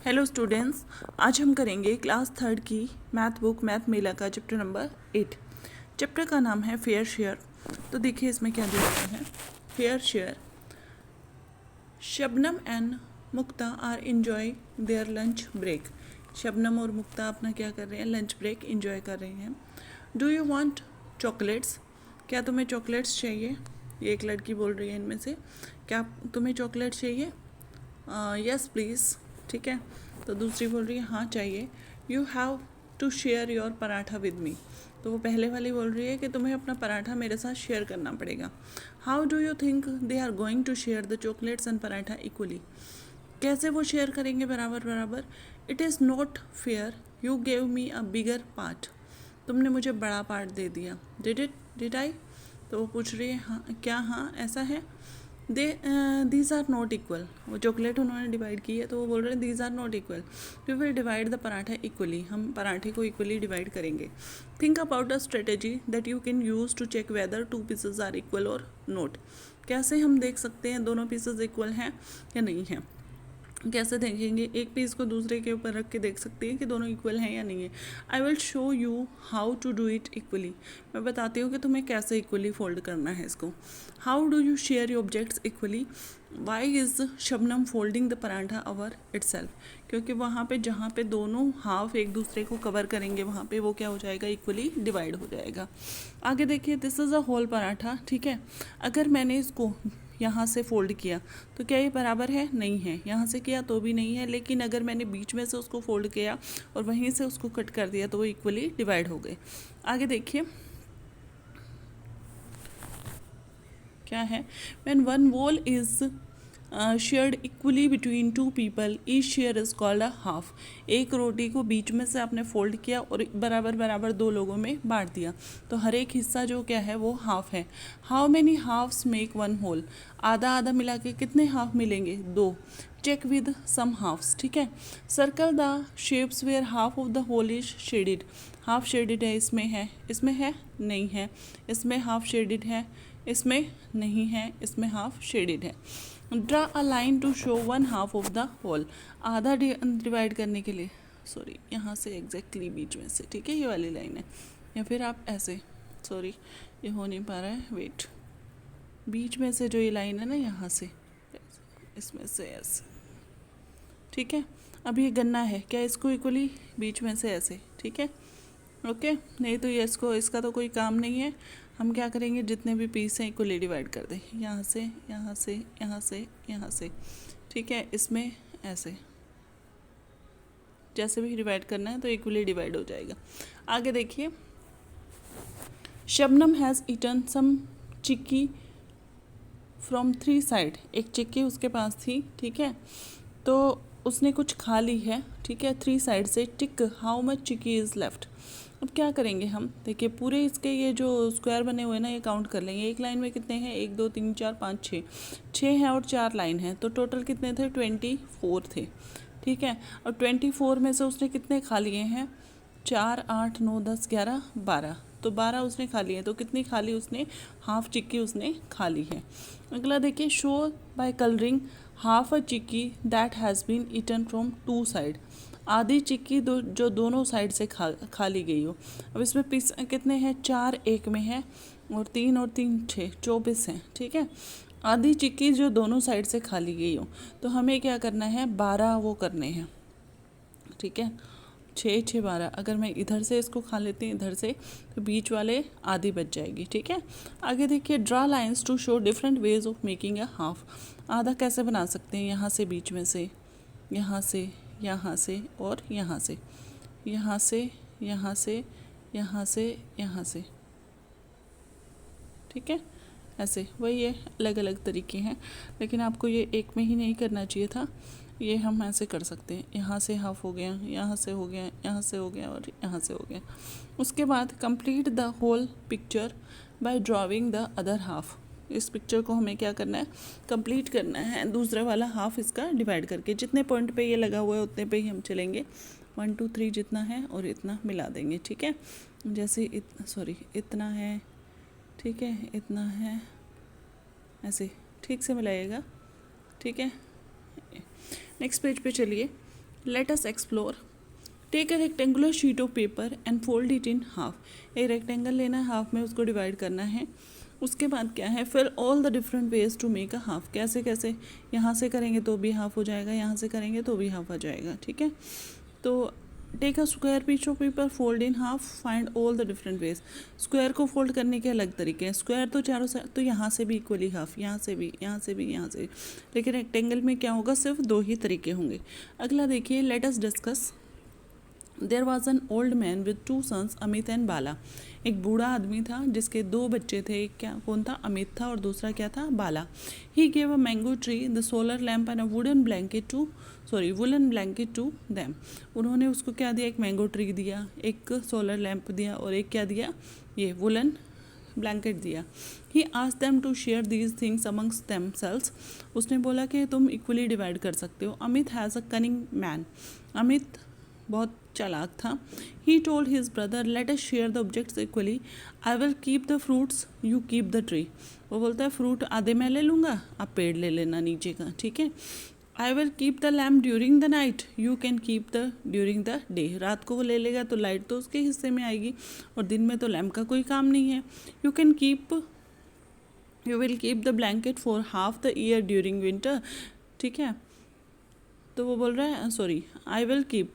Hello students, आज हम करेंगे क्लास थर्ड की मैथ बुक मैथ मेला का चैप्टर नंबर 8। चैप्टर का नाम है फेयर शेयर। तो देखिए इसमें क्या दिया गया है। Fair share, Shabnam and Mukta are enjoy their lunch break. Shabnam और मुक्ता अपना क्या कर रहे हैं, लंच ब्रेक इंजॉय कर रहे हैं। Do you want chocolates? क्या तुम्हें चॉकलेट्स चाहिए? ये एक लड़की बोल रही है इनमें से, क्या तुम्हें चॉकलेट चाहिए? Yes please. ठीक है, तो दूसरी बोल रही है हाँ चाहिए। You have to share your paratha with me. तो वो पहले वाली बोल रही है कि तुम्हें अपना पराठा मेरे साथ शेयर करना पड़ेगा। How do you think they are going to share the chocolates and paratha equally? कैसे वो शेयर करेंगे बराबर बराबर? It is not fair, you gave me a bigger part. तुमने मुझे बड़ा पार्ट दे दिया। Did I? तो वो पूछ रही है हाँ क्या, हाँ ऐसा है। These are not equal. वो चॉकलेट उन्होंने डिवाइड की है तो वो बोल रहे हैं these are not equal, we will divide the paratha equally. हम पराठे को इक्वली डिवाइड करेंगे। Think about a strategy that you can use to check whether two pieces are equal और नॉट। कैसे हम देख सकते हैं दोनों पीसेज इक्वल हैं या नहीं हैं? कैसे देखेंगे? एक पीस को दूसरे के ऊपर रख के देख सकते हैं कि दोनों इक्वल हैं या नहीं है। I will show you how to do it equally. मैं बताती हूँ कि तुम्हें कैसे इक्वली फोल्ड करना है इसको। How do you share your objects equally? Why is Shabnam folding the paratha over itself? क्योंकि वहाँ पे जहाँ पे दोनों हाफ एक दूसरे को कवर करेंगे वहाँ पे वो क्या हो जाएगा, इक्वली डिवाइड हो जाएगा। आगे देखिए, this is a whole paratha. ठीक है, अगर मैंने इसको यहाँ से फोल्ड किया तो क्या ये बराबर है? नहीं है। यहाँ से किया तो भी नहीं है। लेकिन अगर मैंने बीच में से उसको फोल्ड किया और वहीं से उसको कट कर दिया तो वो इक्वली डिवाइड हो गए। आगे देखिए क्या है। When one wall is shared equally between two people, each share is called a half. एक रोटी को बीच में से आपने फोल्ड किया और बराबर बराबर दो लोगों में बांट दिया तो हर एक हिस्सा जो क्या है वो हाफ है। How many halves make one whole? आधा आधा मिला के कितने हाफ मिलेंगे? दो। Check with some halves. ठीक है, circle the shapes where half of the whole is shaded. Half shaded है, इसमें है नहीं है, इसमें हाफ शेडिड है, इसमें नहीं है, इसमें हाफ शेडिड है। Draw a line to show one half of the whole. आधा डिवाइड करने के लिए, सॉरी यहाँ से एग्जैक्टली बीच में से, ठीक है ये वाली लाइन है। या फिर आप ऐसे, सॉरी ये हो नहीं पा रहा है, वेट, बीच में से जो ये लाइन है ना यहाँ से, इसमें से ऐसे, ठीक है। अब ये गन्ना है, क्या इसको इक्वली बीच में से ऐसे, ठीक है ओके। नहीं तो ये इसको, इसका तो कोई काम नहीं है। हम क्या करेंगे, जितने भी पीस हैं इक्वली डिवाइड कर दें, यहाँ से यहाँ से यहाँ से यहाँ से, ठीक है। इसमें ऐसे जैसे भी डिवाइड करना है तो इक्वली डिवाइड हो जाएगा। आगे देखिए, Shabnam has eaten some chikki from 3 side. एक चिक्की उसके पास थी, ठीक है, तो उसने कुछ खा ली है, ठीक है, 3 साइड से। Tick how much chikki is left. अब क्या करेंगे हम, देखिए पूरे इसके ये जो स्क्वायर बने हुए हैं ना ये काउंट कर लेंगे। एक लाइन में कितने हैं, 1 2 3 4 5 6, 6 हैं और 4 लाइन हैं तो टोटल कितने थे, 24 थे, ठीक है। और 24 में से उसने कितने खा लिए हैं, 4 8 9 10 11 12, तो 12 उसने खा लिए, तो कितनी खा ली उसने, हाफ चिक्की उसने खा ली है। अगला देखिए, show by colouring half a chikki that has been eaten from 2 side. आधी चिक्की जो दोनों साइड से खा ली गई हो। अब इसमें पीस कितने हैं, 4 एक में है और 3 और 3 6, 24 हैं, ठीक है। आधी चिक्की जो दोनों साइड से खा ली गई हो तो हमें क्या करना है, 12 वो करने हैं, ठीक है। 6 6 12, अगर मैं इधर से इसको खा लेती हूँ इधर से तो बीच वाले आधी बच जाएगी, ठीक है। आगे देखिए, draw lines to show different ways of making a half. आधा कैसे बना सकते हैं, यहाँ से बीच में से, यहाँ से, यहाँ से और यहाँ से, यहाँ से, यहाँ से, यहाँ से, यहाँ से, ठीक है। ऐसे वही है, अलग अलग तरीके हैं, लेकिन आपको ये एक में ही नहीं करना चाहिए था। ये हम ऐसे कर सकते हैं, यहाँ से हाफ हो गया, यहाँ से हो गया, यहाँ से हो गया और यहाँ से हो गया। उसके बाद complete the whole picture by drawing the other half. इस पिक्चर को हमें क्या करना है, कंप्लीट करना है दूसरे वाला हाफ इसका डिवाइड करके। जितने पॉइंट पे ये लगा हुआ है उतने पे ही हम चलेंगे, 1 2 3 जितना है और इतना मिला देंगे, ठीक है। जैसे इतना है, ठीक है, इतना है, ऐसे ठीक से मिलाइएगा, ठीक है। नेक्स्ट पेज पे चलिए। Let us explore. Take a rectangular sheet of paper and fold it in half. एक रेक्टेंगल लेना है, हाफ में उसको डिवाइड करना है। उसके बाद क्या है, फिर all the different ways to make a half. कैसे कैसे, यहाँ से करेंगे तो भी हाफ हो जाएगा, यहाँ से करेंगे तो भी हाफ आ जाएगा, ठीक है। तो take a square piece of paper, fold in half, find all the different ways. Square को फोल्ड करने के अलग तरीके हैं। स्क्वायर तो चारों साइड, तो यहाँ से भी इक्वली हाफ, यहाँ से भी, यहाँ से भी, यहाँ से भी। लेकिन रेक्टेंगल में क्या होगा, सिर्फ दो ही तरीके होंगे। अगला देखिए, let us discuss. There was an old man with two sons, Amit and Bala. एक बूढ़ा आदमी था जिसके दो बच्चे थे। एक क्या, कौन था, अमित था, और दूसरा क्या था, Bala. He gave a mango tree, the solar lamp and a wooden blanket to them. उन्होंने उसको क्या दिया, एक मैंगो ट्री दिया, एक सोलर लैम्प दिया, और एक क्या दिया, ये वुलन ब्लैंकेट दिया। He asked them to share these things amongst themselves. उसने बोला कि तुम इक्वली डिवाइड कर सकते हो। Amit has a cunning man. Amit बहुत चालाक था। He told his brother, let us share the objects equally, I will keep the fruits, you keep the tree. वो बोलता है फ्रूट आधे मैं ले लूँगा, आप पेड़ ले लेना नीचे का, ठीक है। I will keep the lamp during the night, you can keep the during the day. रात को वो ले लेगा तो लाइट तो उसके हिस्से में आएगी, और दिन में तो लैम्प का कोई काम नहीं है। You will keep the blanket for half the year during winter, ठीक है। तो वो बोल रहा है, सॉरी, आई विल कीप,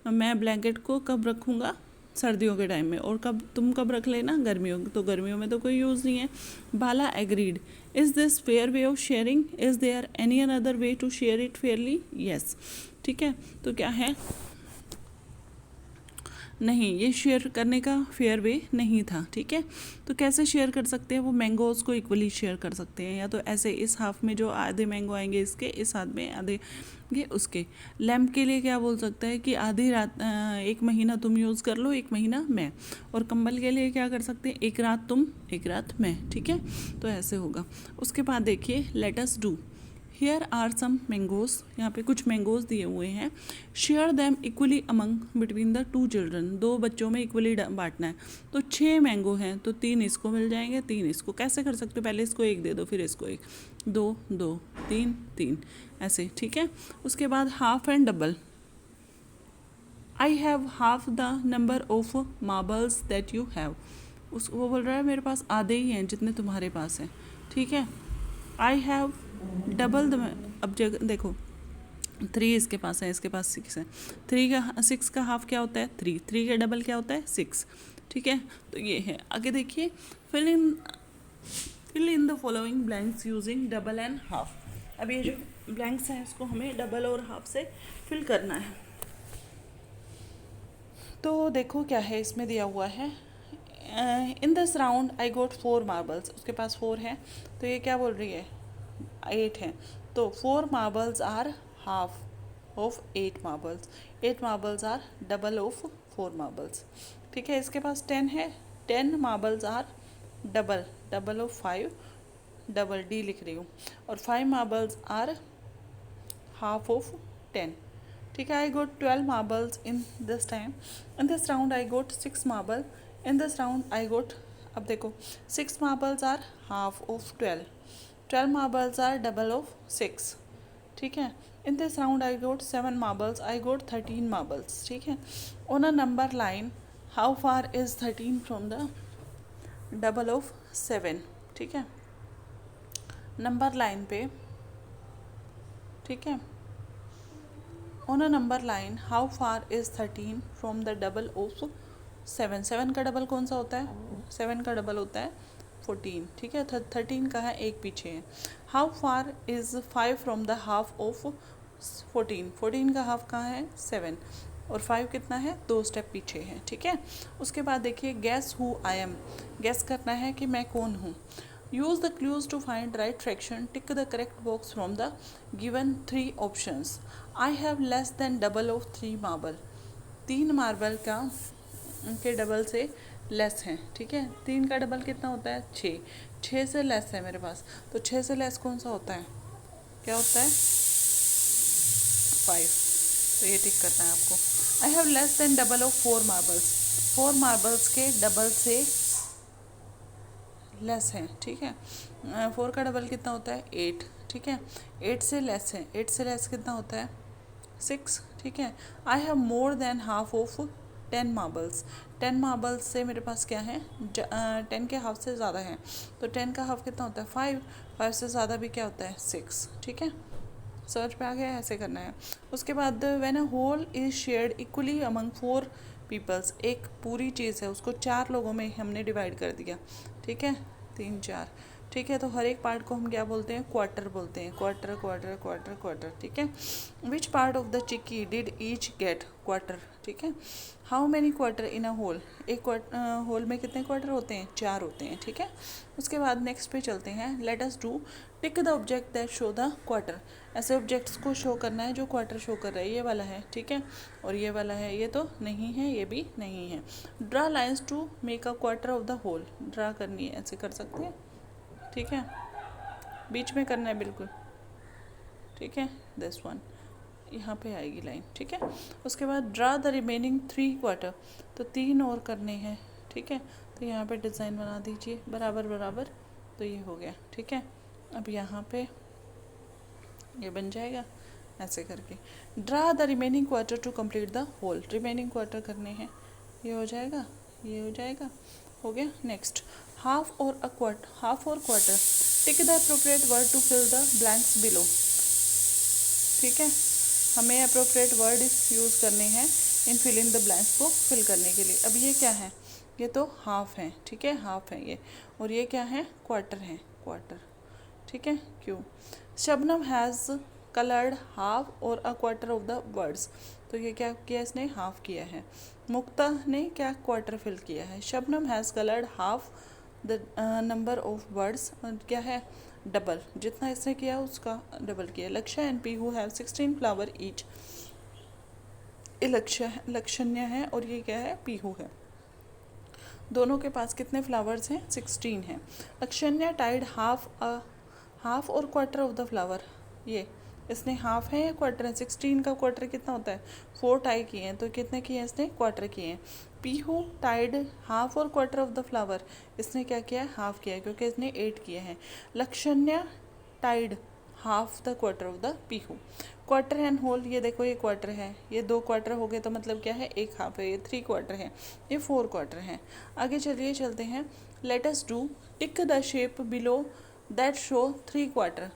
मैं ब्लैंकेट को कब रखूँगा, सर्दियों के टाइम में, और तुम कब रख लेना, गर्मियों, तो गर्मियों में तो कोई यूज़ नहीं है। Bala agreed. Is this fair way of sharing, is there any another way to share it fairly, yes, ठीक है। तो क्या है, नहीं, ये शेयर करने का फेयर वे नहीं था, ठीक है। तो कैसे शेयर कर सकते हैं, वो मैंगोज़ को इक्वली शेयर कर सकते हैं, या तो ऐसे, इस हाफ में जो आधे मैंगो आएंगे इसके, इस हाथ में आधे ये उसके। लैम्प के लिए क्या बोल सकता है कि आधी रात, एक महीना तुम यूज़ कर लो, एक महीना मैं। और कंबल के लिए क्या कर सकते हैं, एक रात तुम, एक रात मैं, ठीक है। तो ऐसे होगा। उसके बाद देखिए, let us do. Here are some mangoes, यहाँ पे कुछ मैंगोज दिए हुए हैं। Share them equally among between the two children, दो बच्चों में इक्वली बांटना है। तो 6 मैंगो हैं, तो 3 इसको मिल जाएंगे, 3 इसको। कैसे कर सकते हो, पहले इसको एक दे दो, फिर इसको एक, 2 2 3 3, ऐसे, ठीक है। उसके बाद half and double. I have half the number of marbles that you have. वो बोल रहा है मेरे पास आधे ही हैं जितने तुम्हारे पास हैं, ठीक है। आई हैव डबल द, अब देखो 3 इसके पास है, इसके पास 6 है। 6 का हाफ क्या होता है, 3 का डबल क्या होता है, 6, ठीक है। तो ये है। आगे देखिए, fill in the following blanks using double and half. अब ये जो ब्लैंक्स हैं इसको हमें डबल और हाफ से फिल करना है। तो देखो क्या है, इसमें दिया हुआ है, in this round I got 4 marbles. उसके पास 4 है, तो ये क्या बोल रही है, 8 है। तो 4 marbles are half of 8 marbles, 8 marbles are double of 4 marbles, ठीक है। इसके पास 10 है, 10 marbles are double of 5, double D लिख रही हूँ, और 5 मार्बल्स आर हाफ ऑफ 10, ठीक है। I got 12 marbles in this time, in this round I got 6 marble, in this round I got, अब देखो 6 marbles are half of 12 marbles are double of 6, ठीक है। In this round I got 7 marbles, I got 13 marbles, ठीक है। On a number line, how far is 13 from the double of 7, ठीक है। Number line पे, ठीक है। On a number line, how far is 13 from the double of 7। 7 का double कौन सा होता है, 7 का डबल होता है 14, ठीक है। 13 का है, एक पीछे है। How far is 5 from the half of 14। 14 का हाफ कहाँ है, 7, और 5 कितना है, 2 स्टेप पीछे है, ठीक है। उसके बाद देखिए, guess who I am, guess करना है कि मैं कौन हूँ। Use the clues to find right fraction, tick the correct box from the given 3 options. I have less than double of 3 marble, 3 marble का के डबल से लेस हैं, ठीक है। 3 का डबल कितना होता है, 6 से लेस है मेरे पास। तो 6 से लेस कौन सा होता है, क्या होता है, 5। तो ये टिक करना है आपको। आई have less than double of 4 marbles, 4 marbles के डबल से लेस है, ठीक है। 4 का डबल कितना होता है, 8, ठीक है। 8 से लेस है, 8 से लेस कितना होता है, 6, ठीक है। I have more than half of 10 marbles. 10 marbles से मेरे पास क्या है, 10 के हाफ से ज़्यादा है, तो 10 का हाफ कितना होता है 5, 5 से ज़्यादा भी क्या होता है 6, ठीक है। समझ पे आ गया, ऐसे करना है। उसके बाद when a whole is shared equally among 4 peoples, एक पूरी चीज़ है उसको 4 लोगों में हमने डिवाइड कर दिया, ठीक है, 3 4, ठीक है। तो हर एक पार्ट को हम क्या बोलते हैं, क्वार्टर बोलते हैं, क्वार्टर क्वार्टर क्वार्टर क्वार्टर, ठीक है। Which part of the chikki did each get quarter, ठीक है। How many quarter in a whole, एक होल में कितने क्वार्टर होते हैं, 4 होते हैं, ठीक है। उसके बाद नेक्स्ट पे चलते हैं। Late us do tick the object that show the quarter, ऐसे ऑब्जेक्ट्स को शो करना है जो क्वार्टर शो कर रहा है, ये वाला है, ठीक है, और ये वाला है, ये तो नहीं है, ये भी नहीं है। Draw lines to make a quarter of the whole, draw करनी है, ऐसे कर सकते हैं, ठीक है, बीच में करना है बिल्कुल, ठीक है, दिस वन यहाँ पे आएगी लाइन, ठीक है। उसके बाद ड्रा द रिमेनिंग 3 क्वार्टर, तो 3 और करने हैं, ठीक है। तो यहाँ पे डिज़ाइन बना दीजिए बराबर बराबर, तो ये हो गया, ठीक है। अब यहाँ पे ये बन जाएगा ऐसे करके। Draw the remaining quarter to complete the whole, remaining quarter करने हैं, ये हो जाएगा, ये हो जाएगा, हो गया। नेक्स्ट हाफ और अ क्वार्टर, हाफ और quarter, tick the appropriate word to fill the blanks below, ठीक है। हमें अप्रोप्रिएट वर्ड यूज़ करने हैं इन फिल इन द ब्लैंक्स को फिल करने के लिए। अब ये क्या है, ये तो हाफ है, ठीक है, हाफ है ये, और ये क्या है, क्वार्टर है, क्वार्टर, ठीक है। क्यों, शबनम हैज़ कलर्ड हाफ और a quarter of the words, तो ये क्या किया, इसने हाफ किया है। मुक्ता ने क्या क्वार्टर फिल किया है। Shabnam has coloured half the number of words, क्या है, डबल, जितना इसने किया उसका डबल किया। लक्ष्य and Pihu have 16 flower each, ये लक्षण्य है और ये क्या है, पीहू है, दोनों के पास कितने फ्लावर्स हैं, 16 हैं। लक्षण्य टाइड हाफ और क्वार्टर ऑफ द फ्लावर, ये इसने हाफ है या क्वार्टर है, 16 का क्वार्टर कितना होता है, 4 टाई किए हैं, तो कितने किए हैं इसने, क्वार्टर किए हैं। पीहू टाइड हाफ और क्वार्टर ऑफ द फ्लावर, इसने क्या किया है, हाफ किया है, क्योंकि इसने 8 किए हैं। Lakshanya tied half the quarter of the Pihu. Quarter and whole, ये देखो ये क्वार्टर है, ये 2 क्वार्टर हो गए, तो मतलब क्या है, 1 हाफ है, ये 3 क्वार्टर है, ये 4 क्वार्टर हैं। आगे चलिए चलते हैं। Late us do tick the shape below that show 3 quarter,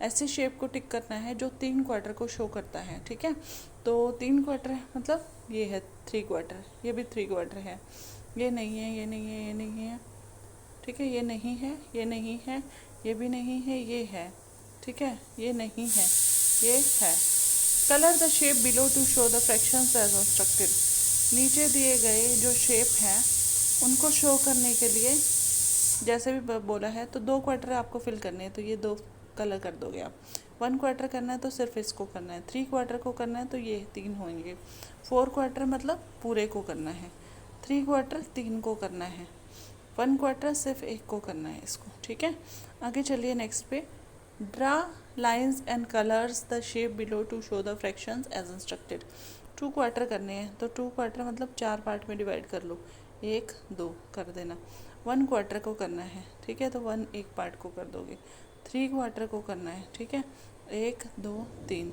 ऐसे शेप को टिक करना है जो 3 क्वार्टर को शो करता है, ठीक है। तो 3 क्वार्टर है, मतलब ये है 3 क्वार्टर, ये भी 3 क्वार्टर है, ये नहीं है, ये नहीं है, ये नहीं है, ठीक है, ये नहीं है, ये नहीं है, ये भी नहीं है, ये है, ठीक है, ये नहीं है, ये है। Colour the shape below to show the fractions as instructed, नीचे दिए गए जो शेप हैं उनको शो करने के लिए जैसे भी बोला है, तो 2 क्वार्टर आपको फिल करने हैं, तो ये 2 कलर कर दोगे आप। 1 क्वार्टर करना है तो सिर्फ इसको करना है, 3 क्वार्टर को करना है तो ये 3 होंगे, 4 क्वार्टर मतलब पूरे को करना है, 3 क्वार्टर 3 को करना है, 1 क्वार्टर सिर्फ 1 को करना है इसको, ठीक है। आगे चलिए नेक्स्ट पे। Draw lines and colours the shape below to show the fractions as instructed, 2 quarter करने हैं, तो 2 क्वार्टर मतलब 4 पार्ट में डिवाइड कर लो, 1 2 कर देना। 1 क्वार्टर को करना है, ठीक है, तो 1 एक पार्ट को कर दोगे। 3 क्वार्टर को करना है, ठीक है, 1 2 3।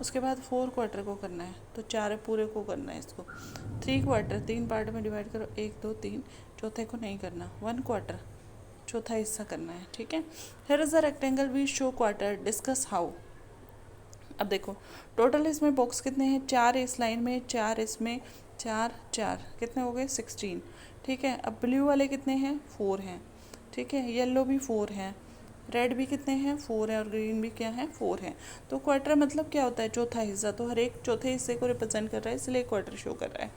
उसके बाद 4 क्वार्टर को करना है, तो 4 पूरे को करना है इसको। 3 क्वार्टर 3 पार्ट में डिवाइड करो, 1 2 3, चौथे को नहीं करना। 1 क्वार्टर चौथा हिस्सा करना है, ठीक है। Here is the rectangle we show quarter, discuss how. अब देखो टोटल इसमें बॉक्स कितने हैं, 4 इस लाइन में, 4 इसमें, 4 4 कितने हो गए, 16, ठीक है। अब ब्लू वाले कितने हैं, 4 हैं, ठीक है, येलो भी 4 हैं, रेड भी कितने हैं, 4 है, और ग्रीन भी क्या है, 4 है। तो क्वार्टर मतलब क्या होता है, चौथा हिस्सा, तो हर एक चौथे हिस्से को रिप्रेजेंट कर रहा है, इसलिए क्वार्टर शो कर रहा है।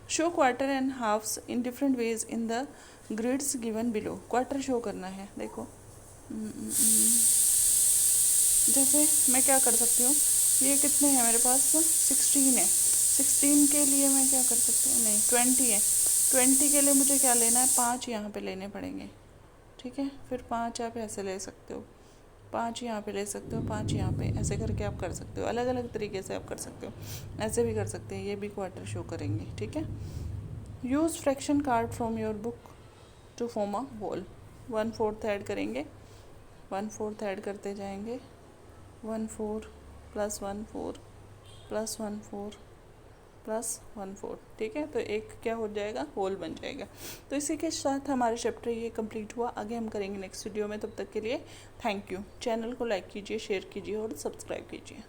Show quarter and halves in different ways in the grids given below, quarter show करना है, देखो जैसे मैं क्या कर सकती हूँ, ये कितने हैं मेरे पास, 16 है, 16 के लिए मैं क्या कर सकती हूँ, नहीं 20 है, 20 के लिए मुझे क्या लेना है, 5 यहाँ पे लेने पड़ेंगे, ठीक है। फिर 5 आप ऐसे ले सकते हो, 5 यहाँ पे ले सकते हो, 5 यहाँ पे, ऐसे करके आप कर सकते हो, अलग अलग तरीके से आप कर सकते हो, ऐसे भी कर सकते हैं, ये भी क्वार्टर शो करेंगे, ठीक है। Use fraction card from your book to form a whole, 1/4 add करेंगे, 1/4 ऐड करते जाएंगे, 1 4 + 1 4 +1/4 +1/4, ठीक है। तो एक क्या हो जाएगा, होल बन जाएगा। तो इसी के साथ हमारा चैप्टर ये कंप्लीट हुआ। आगे हम करेंगे नेक्स्ट वीडियो में। तब तक के लिए थैंक यू। चैनल को लाइक कीजिए, शेयर कीजिए और सब्सक्राइब कीजिए।